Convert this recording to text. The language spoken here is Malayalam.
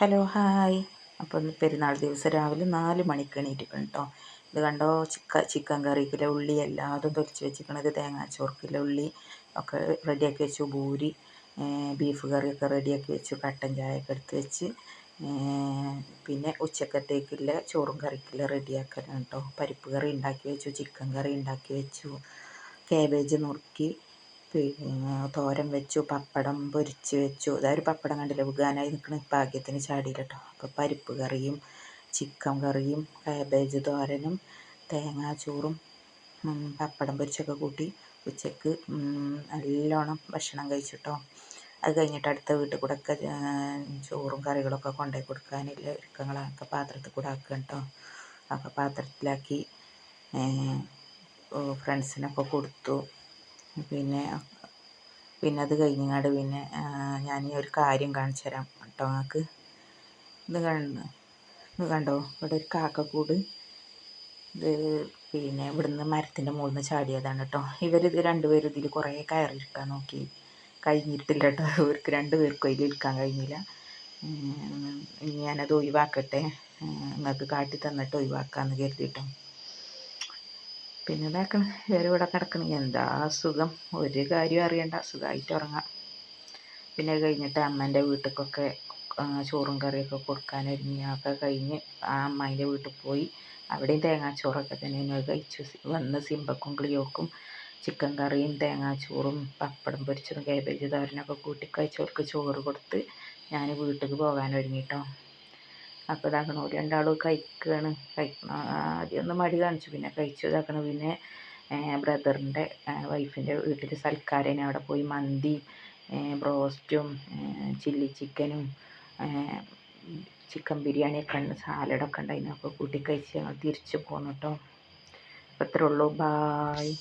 Hello hi. അപ്പോൾ ഇന്ന് പെരുന്നാൾ ദിവസം രാവിലെ 4 മണിക്ക് എണീറ്റിരിക്കണം കേട്ടോ. ഇത് കണ്ടോ, ചിക്കൻ കറിക്കുള്ള ഉള്ളി എല്ലാതും തൊലിച്ച് വെച്ചിരിക്കണത്, തേങ്ങാച്ചോർക്കുള്ള ഉള്ളി ഒക്കെ റെഡിയാക്കി വെച്ചു, ബൂരി ബീഫ് കറിയൊക്കെ റെഡിയാക്കി വെച്ചു, കട്ടൻ ചായയൊക്കെ എടുത്ത് വെച്ച് പിന്നെ ഉച്ചക്കത്തേക്കുള്ള ചോറും കറിക്കുള്ള റെഡിയാക്കണം കേട്ടോ. പരിപ്പ് കറി ഉണ്ടാക്കി വെച്ചു, ചിക്കൻ കറി ഉണ്ടാക്കി വെച്ചു, കാബേജ് നുറുക്കി, പിന്നെ തോരൻ വെച്ചു, പപ്പടം പൊരിച്ച് വെച്ചു. അതൊരു പപ്പടം കണ്ടില്ല വികാനായി നിൽക്കണ, ഭാഗ്യത്തിന് ചാടിയില്ല കേട്ടോ. അപ്പോൾ പരിപ്പ് കറിയും ചിക്കൻ കറിയും കാബേജ് തോരനും തേങ്ങാച്ചോറും പപ്പടം പൊരിച്ചൊക്കെ കൂട്ടി ഉച്ചക്ക് നല്ലോണം ഭക്ഷണം കഴിച്ചിട്ടോ. അത് കഴിഞ്ഞിട്ട് അടുത്ത വീട്ടിൽ കൂടെ ഒക്കെ ചോറും കറികളൊക്കെ കൊണ്ടുപോയി കൊടുക്കാനില്ല ഒരുക്കങ്ങളൊക്കെ പാത്രത്തിൽ കൂടെ ആക്കുക കേട്ടോ. അപ്പോൾ പാത്രത്തിലാക്കി ഫ്രണ്ട്സിനൊക്കെ കൊടുത്തു. പിന്നെ അത് കഴിഞ്ഞങ്ങാണ്ട് പിന്നെ ഞാൻ ഒരു കാര്യം കാണിച്ചു തരാം കേട്ടോ നിങ്ങൾക്ക്. ഇത് കണ്ടോ, ഇവിടെ ഒരു കാക്കക്കൂട്. ഇത് പിന്നെ ഇവിടുന്ന് മരത്തിൻ്റെ മുകളിൽ നിന്ന് ചാടിയതാണ് കേട്ടോ. ഇവരിത് രണ്ടുപേരും ഇതിൽ കുറേ കയറിയിരിക്കാൻ നോക്കി, കഴിഞ്ഞിട്ടില്ല കേട്ടോ. ഇവർക്ക് രണ്ടുപേർക്കും അതിൽ ഇരിക്കാൻ കഴിഞ്ഞില്ല. ഞാനത് ഒഴിവാക്കട്ടെ, നിങ്ങൾക്ക് കാട്ടി തന്നിട്ട് ഒഴിവാക്കാമെന്ന് കരുതിയിട്ടോ. പിന്നെ ഇതാക്കണം, ഇവിടെ കിടക്കണം. എന്താ സുഖം, ഒരു കാര്യം അറിയണ്ട, സുഖമായിട്ട് ഉറങ്ങാം. പിന്നെ അത് കഴിഞ്ഞിട്ട് അമ്മേൻ്റെ വീട്ടിലേക്കൊക്കെ ചോറും കറിയൊക്കെ കൊടുക്കാനൊരുങ്ങി. ഒക്കെ കഴിഞ്ഞ് ആ അമ്മായിൻ്റെ വീട്ടിൽ പോയി. അവിടെയും തേങ്ങാച്ചോറൊക്കെ തന്നെ കഴിച്ചു. വന്ന് സിംബക്കും ക്ലിയോക്കും ചിക്കൻ കറിയും തേങ്ങാച്ചോറും പപ്പടം പൊരിച്ചതും കാബേജ് തോരനൊക്കെ കൂട്ടി കഴിച്ചവർക്ക് ചോറ് കൊടുത്ത് ഞാൻ വീട്ടിലേക്ക് പോകാൻ ഒരുങ്ങിട്ടോ. അപ്പോൾ ഇതാക്കണം, രണ്ടാളും കഴിക്കുകയാണ്. ആദ്യം ഒന്ന് മടി കാണിച്ചു, പിന്നെ കഴിച്ചു. ഇതാക്കണം, പിന്നെ ബ്രദറിൻ്റെ വൈഫിൻ്റെ വീട്ടിൽ സൽക്കാരേനെ. അവിടെ പോയി മന്തി, ബ്രോസ്റ്റും ചില്ലി ചിക്കനും ചിക്കൻ ബിരിയാണിയൊക്കെ ഉണ്ട്, സാലഡൊക്കെ ഉണ്ട്. അതിനൊക്കെ കൂട്ടി കഴിച്ച് ഞങ്ങൾ തിരിച്ചു പോന്നു കേട്ടോ. അപ്പോൾ ഇത്രേ ഉള്ളൂ, ബായ്.